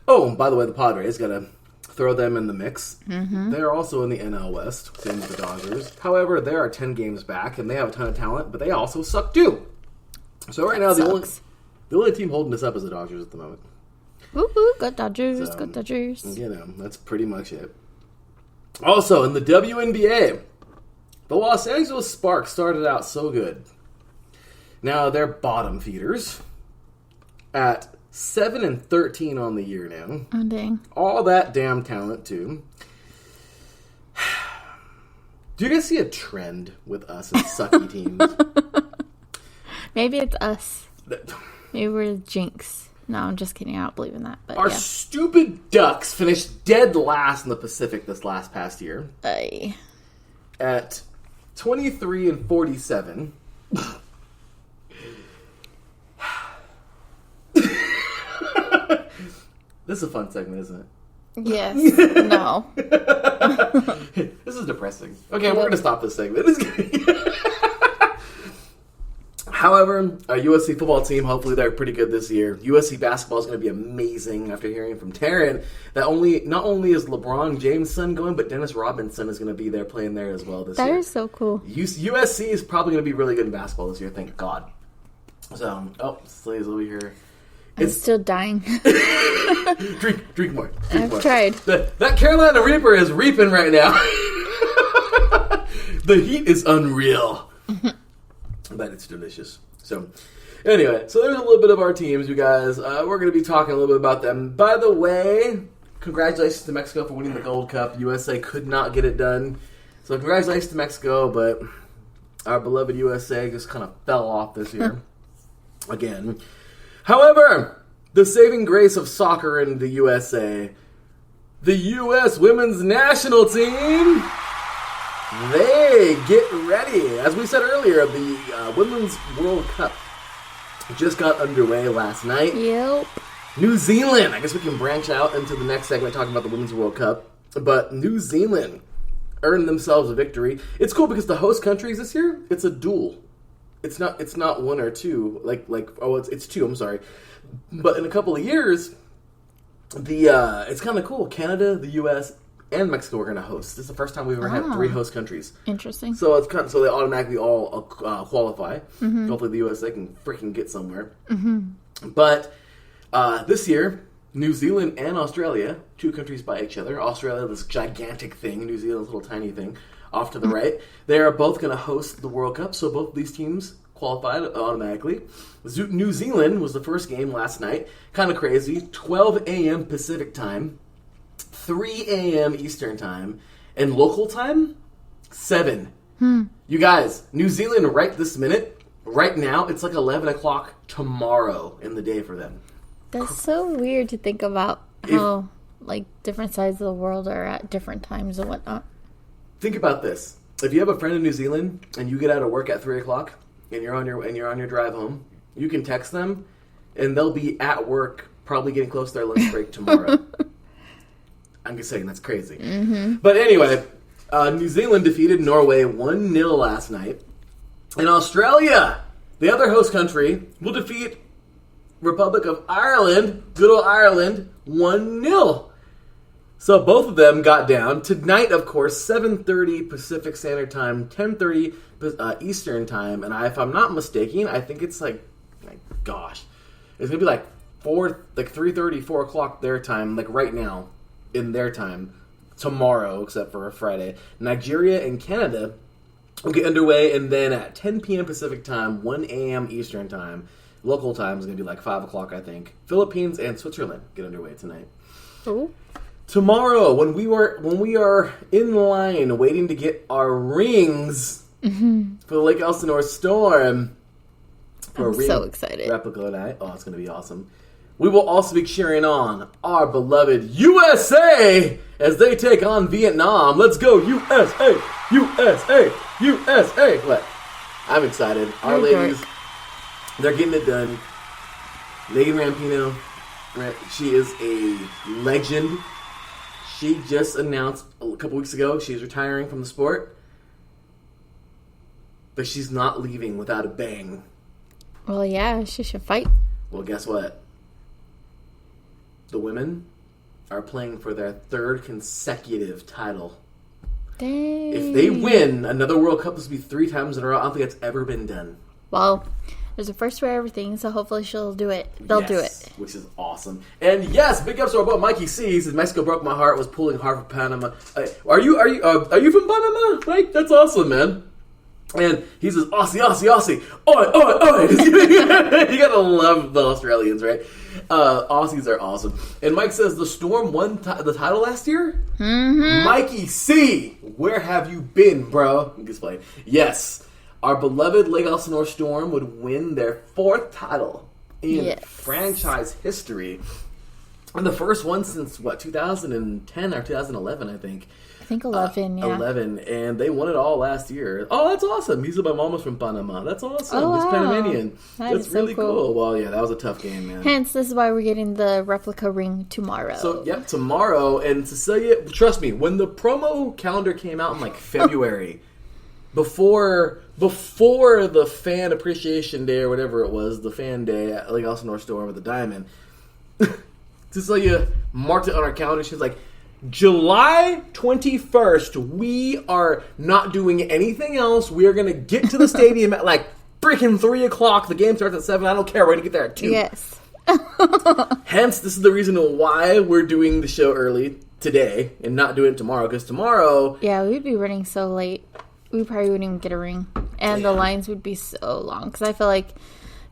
Speaker 1: Oh, by the way, the Padres got to throw them in the mix. Mm-hmm. They're also in the NL West, same as the Dodgers. However, they are 10 games back, and they have a ton of talent, but they also suck too. So right now, the only team holding us up is the Dodgers at the moment.
Speaker 2: Woo-hoo, go Dodgers, go Dodgers.
Speaker 1: You know, that's pretty much it. Also, in the WNBA, the Los Angeles Sparks started out so good. Now, they're bottom feeders at 7-13 on the year now.
Speaker 2: Oh, dang.
Speaker 1: All that damn talent, too. Do you guys see a trend with us and sucky teams?
Speaker 2: Maybe it's us. Maybe we're the jinx. No, I'm just kidding. I don't believe in that. But
Speaker 1: Our stupid Ducks finished dead last in the Pacific this past year. At 23-47. This is a fun segment, isn't it?
Speaker 2: Yes. No.
Speaker 1: This is depressing. Okay, we're going to stop this segment. However, our USC football team, hopefully they're pretty good this year. USC basketball is going to be amazing after hearing from Taryn that not only is LeBron James' son going, but Dennis Rodman's son is going to be there playing there as well this year.
Speaker 2: That is so cool.
Speaker 1: USC is probably going to be really good in basketball this year, thank God. So, Slay's over here.
Speaker 2: I'm still dying.
Speaker 1: Drink more.
Speaker 2: I've tried.
Speaker 1: That Carolina Reaper is reaping right now. The heat is unreal. But it's delicious. So, anyway, so there's a little bit of our teams, you guys. We're going to be talking a little bit about them. By the way, congratulations to Mexico for winning the Gold Cup. USA could not get it done. So, congratulations to Mexico, but our beloved USA just kind of fell off this year. Again. However, the saving grace of soccer in the USA, the U.S. women's national team, they get ready. As we said earlier, the Women's World Cup just got underway last night.
Speaker 2: Yep.
Speaker 1: New Zealand. I guess we can branch out into the next segment talking about the Women's World Cup. But New Zealand earned themselves a victory. It's cool because the host countries this year, it's a duel. It's not one or two. It's two, I'm sorry. But in a couple of years, it's kind of cool. Canada, the U.S., and Mexico are going to host. This is the first time we've ever had 3 host countries.
Speaker 2: Interesting.
Speaker 1: So so they automatically all qualify. Mm-hmm. Hopefully the USA can freaking get somewhere. Mm-hmm. But this year, New Zealand and Australia, 2 countries by each other. Australia, this gigantic thing. New Zealand, this little tiny thing off to the right. They are both going to host the World Cup. So both of these teams qualified automatically. New Zealand was the first game last night. Kind of crazy. 12 a.m. Pacific time. 3 a.m. Eastern time. And local time, 7. You guys, New Zealand right this minute, right now, it's like 11 o'clock tomorrow in the day for them.
Speaker 2: That's so weird to think about how, different sides of the world are at different times and whatnot.
Speaker 1: Think about this. If you have a friend in New Zealand and you get out of work at 3 o'clock and you're on your drive home, you can text them and they'll be at work probably getting close to their lunch break tomorrow. I'm just saying, that's crazy. Mm-hmm. But anyway, New Zealand defeated Norway 1-0 last night. And Australia, the other host country, will defeat Republic of Ireland, good old Ireland, 1-0. So both of them got down. Tonight, of course, 7:30 Pacific Standard Time, 10:30 Eastern Time. And if I'm not mistaken, I think it's it's going to be 3:30, 4 o'clock their time, right now. In their time tomorrow, except for a Friday. Nigeria and Canada will get underway, and then at 10 p.m. Pacific time, 1 a.m. Eastern time, local time is going to be 5 o'clock, I think. Philippines and Switzerland get underway tonight.
Speaker 2: Ooh.
Speaker 1: Tomorrow, when we are in line waiting to get our rings for the Lake Elsinore Storm,
Speaker 2: I'm so excited.
Speaker 1: Replica night. Oh, it's going to be awesome. We will also be cheering on our beloved USA as they take on Vietnam. Let's go, USA! USA! USA! What? I'm excited. Our ladies, they're getting it done. Megan Rapinoe, right? She is a legend. She just announced a couple weeks ago she's retiring from the sport. But she's not leaving without a bang.
Speaker 2: Well, yeah, she should fight.
Speaker 1: Well, guess what? The women are playing for their 3rd consecutive title.
Speaker 2: Dang.
Speaker 1: If they win another World Cup, this will be 3 times in a row. I don't think that's ever been done.
Speaker 2: Well, there's a first for everything, so hopefully she'll do it. They'll do it.
Speaker 1: Which is awesome. And yes, big ups to our boy Mikey C. He says Mexico broke my heart, was pulling hard for Panama. Are you from Panama? Right? That's awesome, man. And he says, Aussie, Aussie, Aussie. Oi, oi, oi. You gotta love the Australians, right? Aussies are awesome. And Mike says, the Storm won the title last year? Mm-hmm. Mikey C, where have you been, bro? Just playing. Yes, our beloved Lake Elsinore Storm would win their 4th title in franchise history. And the first one since, 2010 or 2011, I think.
Speaker 2: I think 11, yeah.
Speaker 1: 11, and they won it all last year. Oh, that's awesome. He's my mom was from Panama. That's awesome.
Speaker 2: Oh,
Speaker 1: He's
Speaker 2: wow.
Speaker 1: Panamanian. That's
Speaker 2: so
Speaker 1: really cool. Well, yeah, that was a tough game, man.
Speaker 2: Hence, this is why we're getting the replica ring tomorrow.
Speaker 1: So, yep, tomorrow. And Cecilia, trust me, when the promo calendar came out in, February, before the Fan Appreciation Day or whatever it was, the Fan Day at Lake Elsinore Storm with the Diamond, Cecilia marked it on our calendar. She was like, July 21st, we are not doing anything else. We are going to get to the stadium at freaking 3 o'clock. The game starts at 7. I don't care. We're going to get there at 2.
Speaker 2: Yes.
Speaker 1: Hence, this is the reason why we're doing the show early today and not doing it tomorrow. Because tomorrow...
Speaker 2: Yeah, we'd be running so late. We probably wouldn't even get a ring. And the lines would be so long. Because I feel like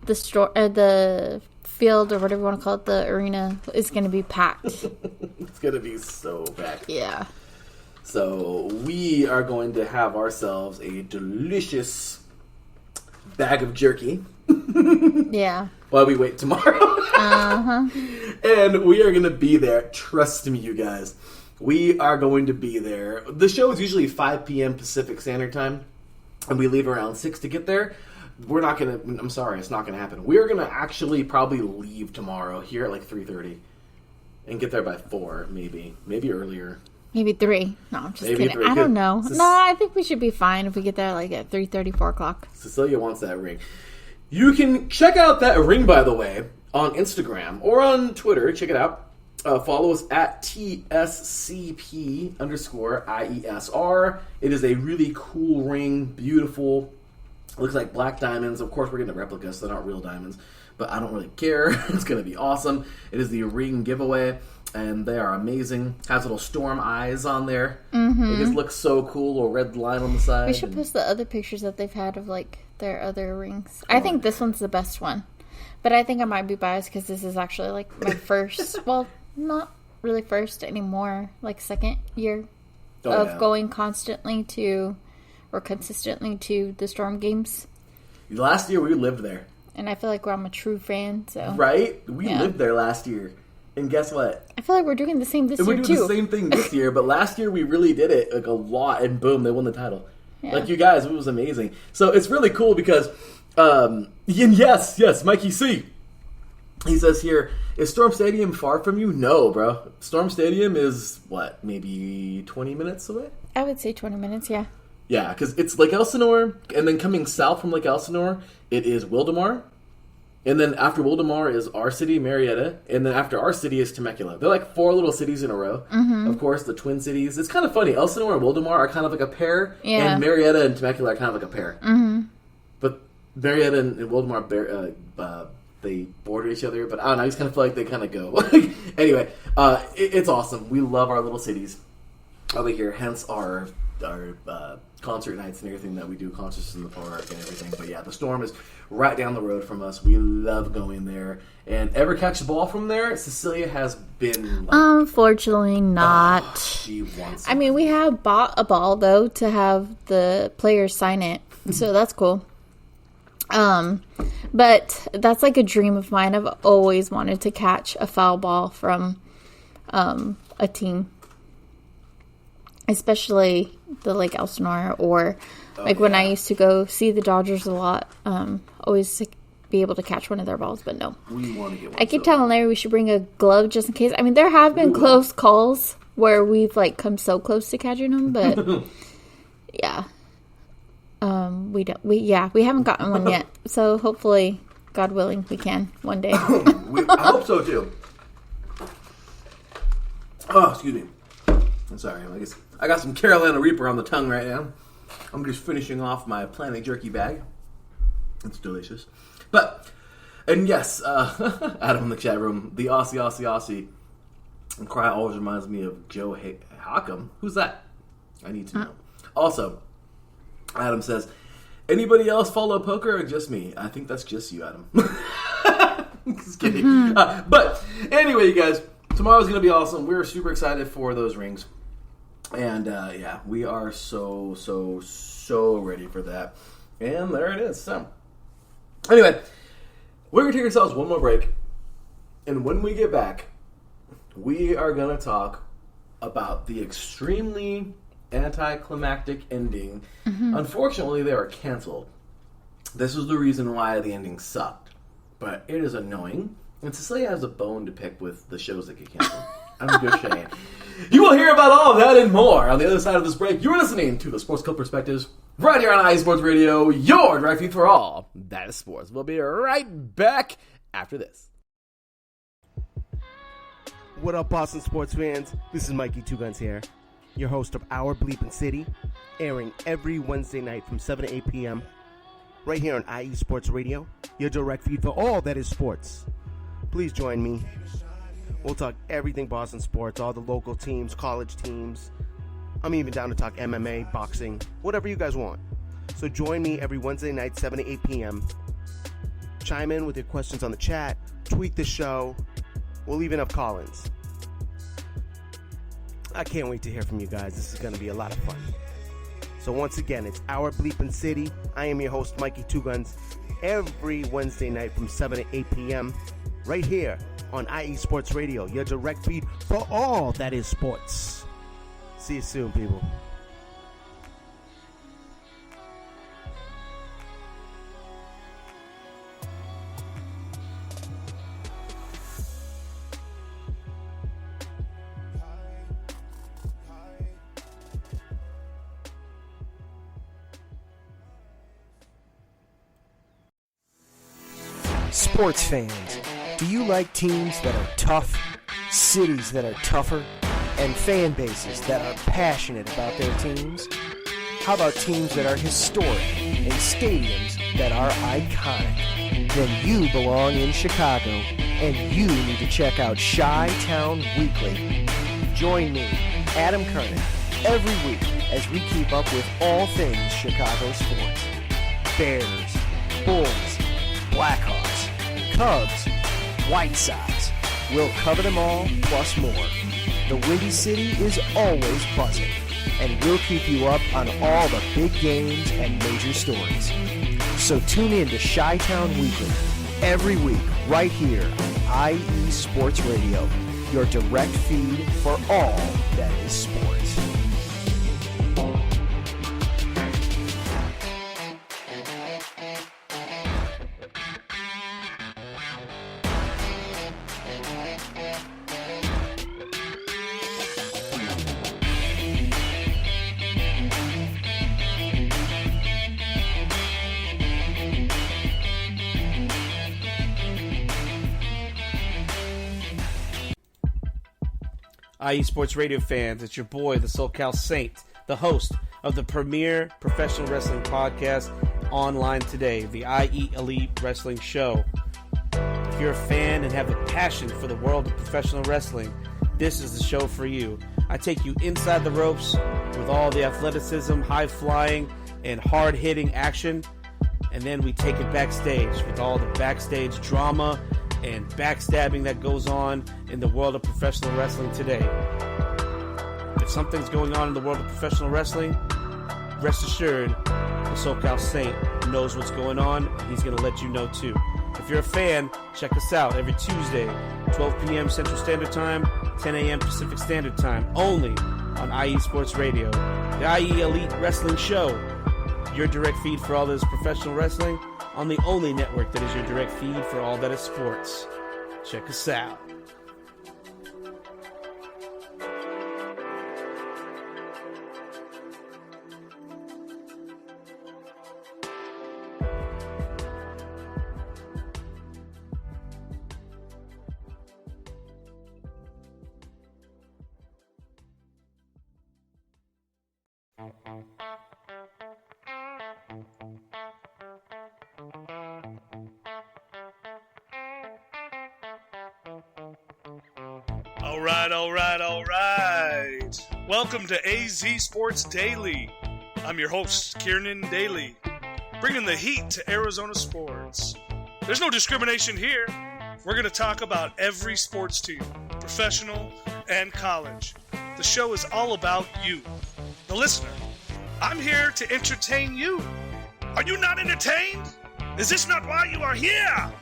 Speaker 2: the field or whatever you want to call it, the arena, is going to be packed.
Speaker 1: It's going to be so packed.
Speaker 2: Yeah.
Speaker 1: So we are going to have ourselves a delicious bag of jerky.
Speaker 2: Yeah.
Speaker 1: While we wait tomorrow.
Speaker 2: Uh-huh.
Speaker 1: And we are going to be there. Trust me, you guys. We are going to be there. The show is usually 5 p.m. Pacific Standard Time. And we leave around 6 to get there. We're not going to... I'm sorry, it's not going to happen. We're going to actually probably leave tomorrow here at 3:30. And get there by 4, maybe. Maybe earlier.
Speaker 2: Maybe 3. No, I'm just kidding.
Speaker 1: 3.
Speaker 2: I don't know. No, I think we should be fine if we get there at 3:30, 4 o'clock.
Speaker 1: Cecilia wants that ring. You can check out that ring, by the way, on Instagram or on Twitter. Check it out. Follow us at TSCP_IESR. It is a really cool ring. Beautiful. Looks like black diamonds. Of course, we're getting a replica, so they're not real diamonds. But I don't really care. It's going to be awesome. It is the ring giveaway, and they are amazing. Has little storm eyes on there. Mm-hmm. It just looks so cool. Little red line on the side.
Speaker 2: We should post the other pictures that they've had of their other rings. I think this one's the best one. But I think I might be biased because this is actually my first, well, not really first anymore, second year of going consistently to the Storm games.
Speaker 1: Last year we lived there.
Speaker 2: And I feel like I'm a true fan, so.
Speaker 1: Right? We lived there last year. And guess what?
Speaker 2: I feel like we're doing the same this year, too.
Speaker 1: We're doing the same thing this year, but last year we really did it a lot, and boom, they won the title.
Speaker 2: Yeah.
Speaker 1: You guys, it was amazing. So it's really cool because, yes, Mikey C. He says here, is Storm Stadium far from you? No, bro. Storm Stadium is, maybe 20 minutes away?
Speaker 2: I would say 20 minutes, yeah.
Speaker 1: Yeah, because it's Lake Elsinore, and then coming south from Lake Elsinore, it is Wildemar. And then after Wildemar is our city, Marietta. And then after our city is Temecula. They're 4 little cities in a row. Mm-hmm. Of course, the Twin Cities. It's kind of funny. Elsinore and Wildemar are kind of like a pair.
Speaker 2: Yeah.
Speaker 1: And Marietta and Temecula are kind of like a pair. Mm-hmm. But Marietta and Wildemar, they border each other. But I don't know. I just kind of feel like they kind of go. Anyway, it's awesome. We love our little cities over here. Hence our concert nights and everything that we do, concerts in the park and everything. But yeah, the Storm is right down the road from us. We love going there. And ever catch the ball from there? Cecilia has been
Speaker 2: unfortunately not.
Speaker 1: She wants
Speaker 2: I mean, we have bought a ball though to have the players sign it. So that's cool. But that's like a dream of mine. I've always wanted to catch a foul ball from a team, especially the Lake Elsinore, or when I used to go see the Dodgers a lot. Always to be able to catch one of their balls, but no.
Speaker 1: We want to get one.
Speaker 2: I keep telling Larry we should bring a glove just in case. I mean, there have been close calls where we've like come so close to catching them, but yeah. We haven't gotten one yet. So hopefully, God willing, we can one day.
Speaker 1: I hope so too. Oh, excuse me. I'm sorry. I got some Carolina Reaper on the tongue right now. I'm just finishing off my Planet Jerky bag. It's delicious. And yes, Adam in the chat room, the Aussie cry always reminds me of Joe Hockham. Who's that? I need to know. Also, Adam says, anybody else follow poker or just me? I think that's just you, Adam. Just kidding. But anyway, you guys, tomorrow's going to be awesome. We're super excited for those rings. And we are so ready for that. And there it is. So, anyway, we're going to take ourselves one more break. And when we get back, we are going to talk about the extremely anticlimactic ending. Unfortunately, they were canceled. This is the reason why the ending sucked. But it is annoying. And Cecilia has a bone to pick with the shows that get canceled. I'm just saying. You will hear about all of that and more on the other side of this break. You're listening to the Sports Club Perspectives right here on iSports Radio, your direct feed for all that is sports. We'll be right back after this.
Speaker 5: What up, Boston sports fans? This is Mikey Two Guns here, your host of Our Bleepin' City, airing every Wednesday night from 7 to 8 p.m. right here on IE Sports Radio, your direct feed for all that is sports. Please join me. We'll talk everything Boston sports, all the local teams, college teams. I'm even down to talk MMA, boxing, whatever you guys want. So join me every Wednesday night, 7 to 8 p.m. Chime in with your questions on the chat, tweet the show. We'll even have call-ins. I can't wait to hear from you guys. This is going to be a lot of fun. So once again, it's Our Bleepin' City. I am your host, Mikey Two Guns, every Wednesday night from 7 to 8 p.m. right here on IE Sports Radio, your direct feed for all that is sports. See you soon, people. Sports fans, do you like teams that are tough, cities that are tougher, and fan bases that are passionate about their teams? How about teams that are historic and stadiums that are iconic? Then you belong in Chicago, and you need to check out Chi-Town Weekly. Join me, Adam Kernan, every week as we keep up with all things Chicago sports. Bears, Bulls, Blackhawks, Cubs, White Sox. We'll cover them all, plus more. The Windy City is always buzzing, and we'll keep you up on all the big games and major stories. So tune in to Chi-Town Weekly every week right here on IE Sports Radio, your direct feed for all that is sports.
Speaker 6: IE Sports Radio fans, it's your boy, the SoCal Saint, the host of the premier professional wrestling podcast online today, the IE Elite Wrestling Show. If you're a fan and have a passion for the world of professional wrestling, this is the show for you. I take you inside the ropes with all the athleticism, high-flying, and hard-hitting action, and then we take it backstage with all the backstage drama and backstabbing that goes on in the world of professional wrestling today. If something's going on in the world of professional wrestling, rest assured, the SoCal Saint knows what's going on, and he's going to let you know too. If you're a fan, check us out every Tuesday, 12 p.m. Central Standard Time, 10 a.m. Pacific Standard Time, only on IE Sports Radio. The IE Elite Wrestling Show, your direct feed for all that is professional wrestling, on the only network that is your direct feed for all that is sports. Check us out.
Speaker 3: All right. Welcome to AZ Sports Daily. I'm your host, Kiernan Daly, bringing the heat to Arizona sports. There's no discrimination here. We're going to talk about every sports team, professional and college. The show is all about you, the listener. I'm here to entertain you. Are you not entertained? Is this not why you are here?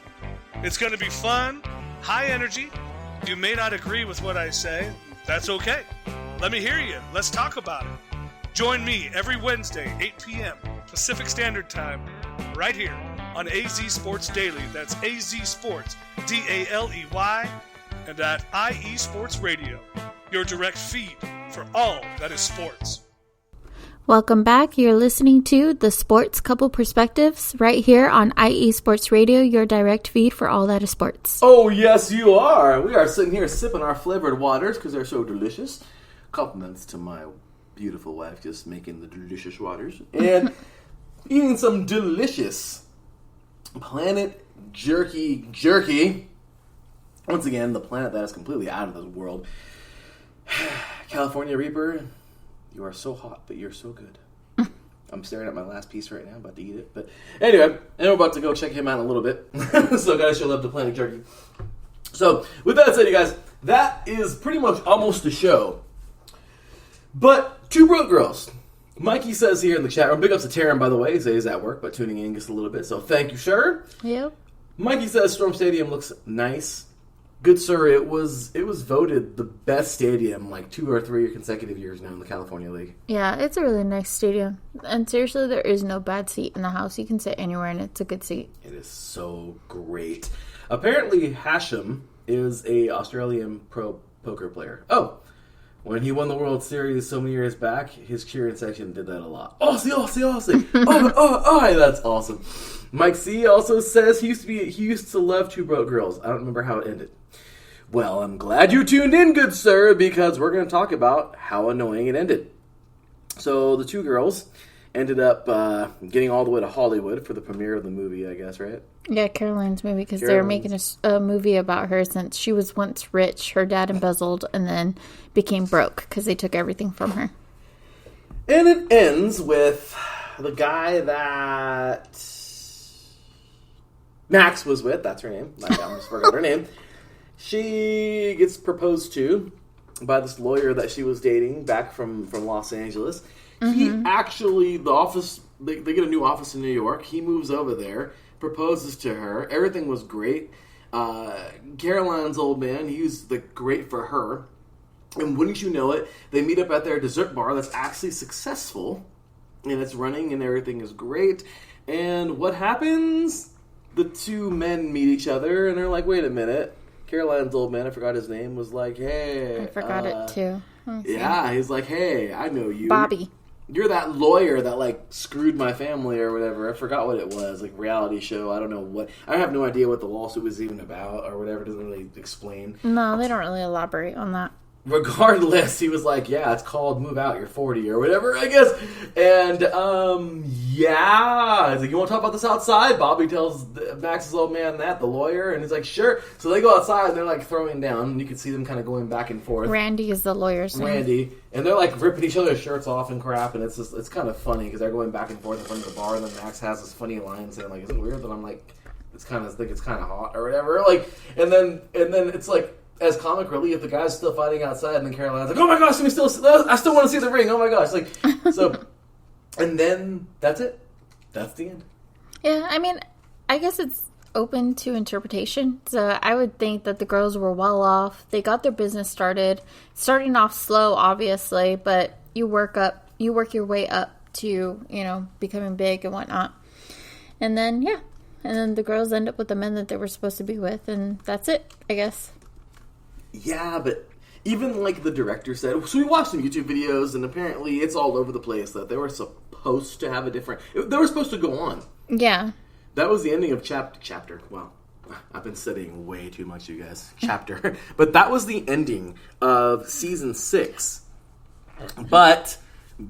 Speaker 3: It's going to be fun, high energy. You may not agree with what I say. That's okay. Let me hear you. Let's talk about it. Join me every Wednesday, 8 p.m. Pacific Standard Time, right here on AZ Sports Daily. That's AZ Sports, D-A-L-E-Y, and at IE Sports Radio, your direct feed for all that is sports.
Speaker 2: Welcome back. You're listening to The Sports Couple Perspectives right here on IE Sports Radio, your direct feed for all that is sports.
Speaker 1: Oh, yes, you are. We are sitting here sipping our flavored waters because they're so delicious. Compliments to my beautiful wife just making the delicious waters. And eating some delicious Planet Jerky. Once again, the planet that is completely out of this world. California Reaper. You are so hot, but you're so good. I'm staring at my last piece right now, about to eat it. But anyway, and we're about to go check him out in a little bit. So guys, show love to Planet Jerky. So with that said, you guys, that is pretty much almost the show. But Two Broke Girls. Mikey says here in the chat room, big ups to Taryn, by the way. He says he's at work, but tuning in just a little bit. So thank you, sir.
Speaker 2: Yep.
Speaker 1: Mikey says Storm Stadium looks nice. Good sir, it was voted the best stadium like 2 or 3 consecutive years now in the California League.
Speaker 2: Yeah, it's a really nice stadium. And seriously, there is no bad seat in the house. You can sit anywhere and it's a good seat.
Speaker 1: It is so great. Apparently, Hashem is a Australian pro poker player. Oh, when he won the World Series so many years back, his cheering section did that a lot. Aussie, Aussie, Aussie. Oh, that's awesome. Mike C also says he used to love Two Broke Girls. I don't remember how it ended. Well, I'm glad you tuned in, good sir, because we're going to talk about how annoying it ended. So the two girls ended up getting all the way to Hollywood for the premiere of the movie, I guess, right?
Speaker 2: Yeah, Caroline's movie, because they were making a movie about her since she was once rich. Her dad embezzled and then became broke because they took everything from her.
Speaker 1: And it ends with the guy that Max was with, that's her name. I almost forgot her name. She gets proposed to by this lawyer that she was dating back from Los Angeles. Mm-hmm. He actually, they get a new office in New York. He moves over there, proposes to her. Everything was great. Caroline's old man, he was great for her. And wouldn't you know it, they meet up at their dessert bar that's actually successful. And it's running and everything is great. And what happens? The two men meet each other and they're like, wait a minute. Caroline's old man, I forgot his name, was like, hey.
Speaker 2: I forgot it too.
Speaker 1: Yeah, he's like, hey, I know you.
Speaker 2: Bobby.
Speaker 1: You're that lawyer that, screwed my family or whatever. I forgot what it was, reality show. I don't know what. I have no idea what the lawsuit was even about or whatever. It doesn't really explain.
Speaker 2: No, they don't really elaborate on that.
Speaker 1: Regardless, he was like, yeah, it's called Move Out, You're 40 or whatever, I guess. And, yeah. He's like, you want to talk about this outside? Bobby tells Max's old man that, the lawyer, and he's like, sure. So they go outside, and they're, throwing down, and you can see them kind of going back and forth.
Speaker 2: Randy is the lawyer's name.
Speaker 1: Randy. And they're, ripping each other's shirts off and crap, and it's kind of funny, because they're going back and forth in front of the bar, and then Max has this funny line saying, is it weird that I'm, it's kind of hot or whatever? And then it's as comic relief, the guy's still fighting outside, and then Caroline's like, "Oh my gosh, I still want to see the ring. Oh my gosh!" So, and then that's it. That's the end.
Speaker 2: Yeah, I mean, I guess it's open to interpretation. So I would think that the girls were well off. They got their business starting off slow, obviously, but you work your way up to, becoming big and whatnot. And then, and then the girls end up with the men that they were supposed to be with, and that's it, I guess.
Speaker 1: Yeah, but even like the director said, so we watched some YouTube videos, and apparently it's all over the place that they were supposed to have a different, they were supposed to go on.
Speaker 2: Yeah.
Speaker 1: That was the ending of chapter. Wow. I've been studying way too much, you guys. Chapter. But that was the ending of season 6. But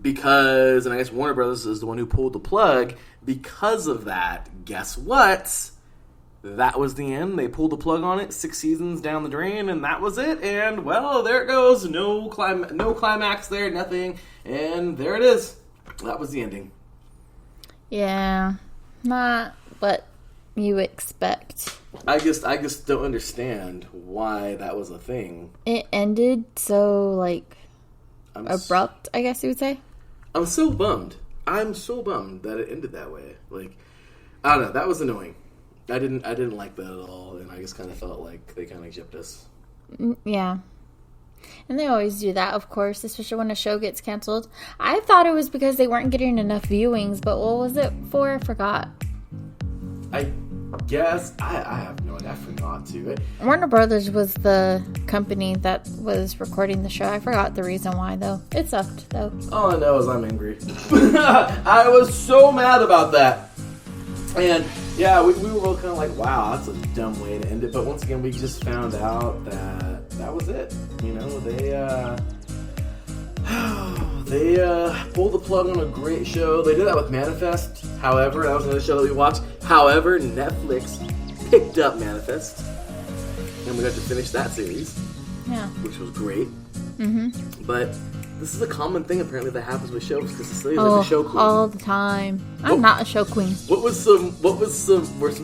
Speaker 1: because, and I guess Warner Brothers is the one who pulled the plug, because of that, guess what? That was the end. They pulled the plug on it, 6 seasons down the drain, and that was it. And, well, there it goes. No climax there, nothing. And there it is. That was the ending.
Speaker 2: Yeah. Not what you expect.
Speaker 1: I just don't understand why that was a thing.
Speaker 2: It ended so, abrupt, I guess you would say.
Speaker 1: I'm so bummed. I'm so bummed that it ended that way. I don't know. That was annoying. I didn't like that at all, and I just kind of felt like they kind of gypped us.
Speaker 2: Yeah. And they always do that, of course, especially when a show gets canceled. I thought it was because they weren't getting enough viewings, but what was it for? I forgot.
Speaker 1: I guess. I have no idea. I forgot to.
Speaker 2: Warner Brothers was the company that was recording the show. I forgot the reason why, though. It sucked, though.
Speaker 1: All I know is I'm angry. I was so mad about that. And, yeah, we were both kind of like, wow, that's a dumb way to end it. But once again, we just found out that was it. They pulled the plug on a great show. They did that with Manifest. However, that was another show that we watched. However, Netflix picked up Manifest. And we got to finish that series.
Speaker 2: Yeah.
Speaker 1: Which was great.
Speaker 2: Mm-hmm.
Speaker 1: But this is a common thing, apparently, that happens with shows. Because Cecilia's like a show queen.
Speaker 2: All the time. I'm not a show queen.
Speaker 1: What were some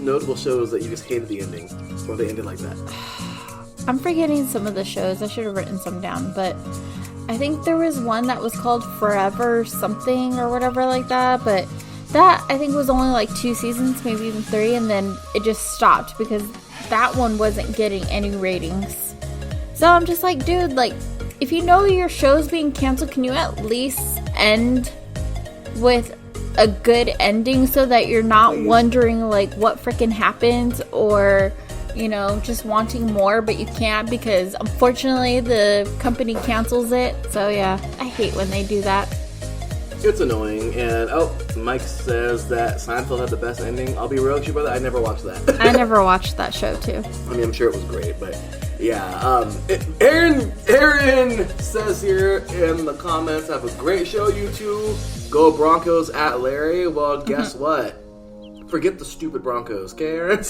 Speaker 1: notable shows that you just hated the ending? Or they ended like that?
Speaker 2: I'm forgetting some of the shows. I should have written some down, but I think there was one that was called Forever something or whatever like that, but that I think was only 2 seasons, maybe even 3, and then it just stopped because that one wasn't getting any ratings. So I'm just like, dude, if you know your show's being canceled, can you at least end with a good ending so that you're not wondering what freaking happens, or just wanting more, but you can't because unfortunately the company cancels it. So yeah, I hate when they do that.
Speaker 1: It's annoying. And Mike says that Seinfeld had the best ending. I'll be real with you, brother, I never watched that.
Speaker 2: I never watched that show too.
Speaker 1: I mean, I'm sure it was great, but yeah. Aaron says here in the comments, have a great show, you two. Go Broncos at Larry. Well, guess what? Forget the stupid Broncos, okay, Aaron?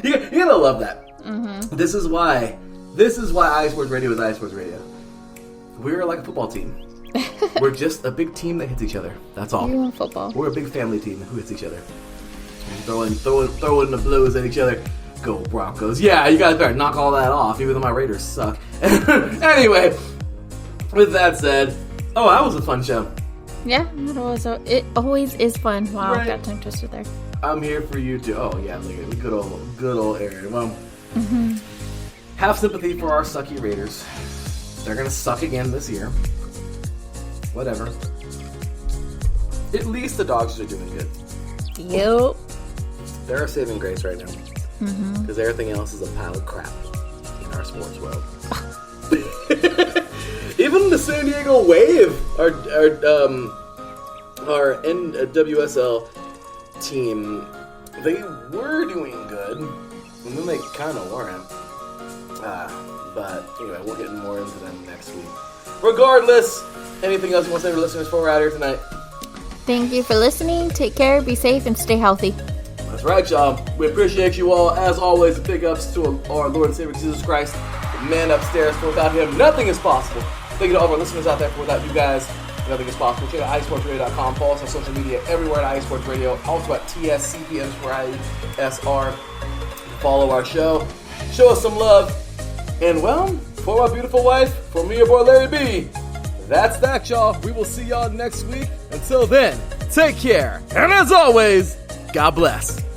Speaker 1: you gotta love that. Mm-hmm. This is why iSports Radio is iSports Radio. We're like a football team. We're just a big team that hits each other. That's all.
Speaker 2: You want football?
Speaker 1: We're a big family team who hits each other. Throwing the blows at each other. Go Broncos. Yeah, you guys better knock all that off, even though my Raiders suck. Anyway, with that said, that was a fun show.
Speaker 2: Yeah, it always is fun. Wow,
Speaker 1: right.
Speaker 2: Got tongue twisted there.
Speaker 1: I'm here for you too. Oh yeah, look at good old Aaron. Well, have sympathy for our sucky Raiders. They're gonna suck again this year. Whatever. At least the Dogs are doing good.
Speaker 2: Yep.
Speaker 1: They're a saving grace right now. Because everything else is a pile of crap in our sports world. Even the San Diego Wave, our NWSL team, they were doing good, and then they kind of weren't. But anyway, we'll get more into them next week. Regardless, anything else you want to say to listeners before we're out here tonight?
Speaker 2: Thank you for listening. Take care, be safe, and stay healthy.
Speaker 1: That's right, y'all. We appreciate you all. As always, big ups to our Lord and Savior Jesus Christ, the man upstairs. For without him, nothing is possible. Thank you to all of our listeners out there. For without you guys, nothing is possible. Check out iSportsRadio.com. Follow us on social media everywhere at iSportsRadio. Also at TSCP_ISR. Follow our show. Show us some love. And, well, for my beautiful wife, for me, your boy Larry B, that's that, y'all. We will see y'all next week. Until then, take care. And as always, God bless.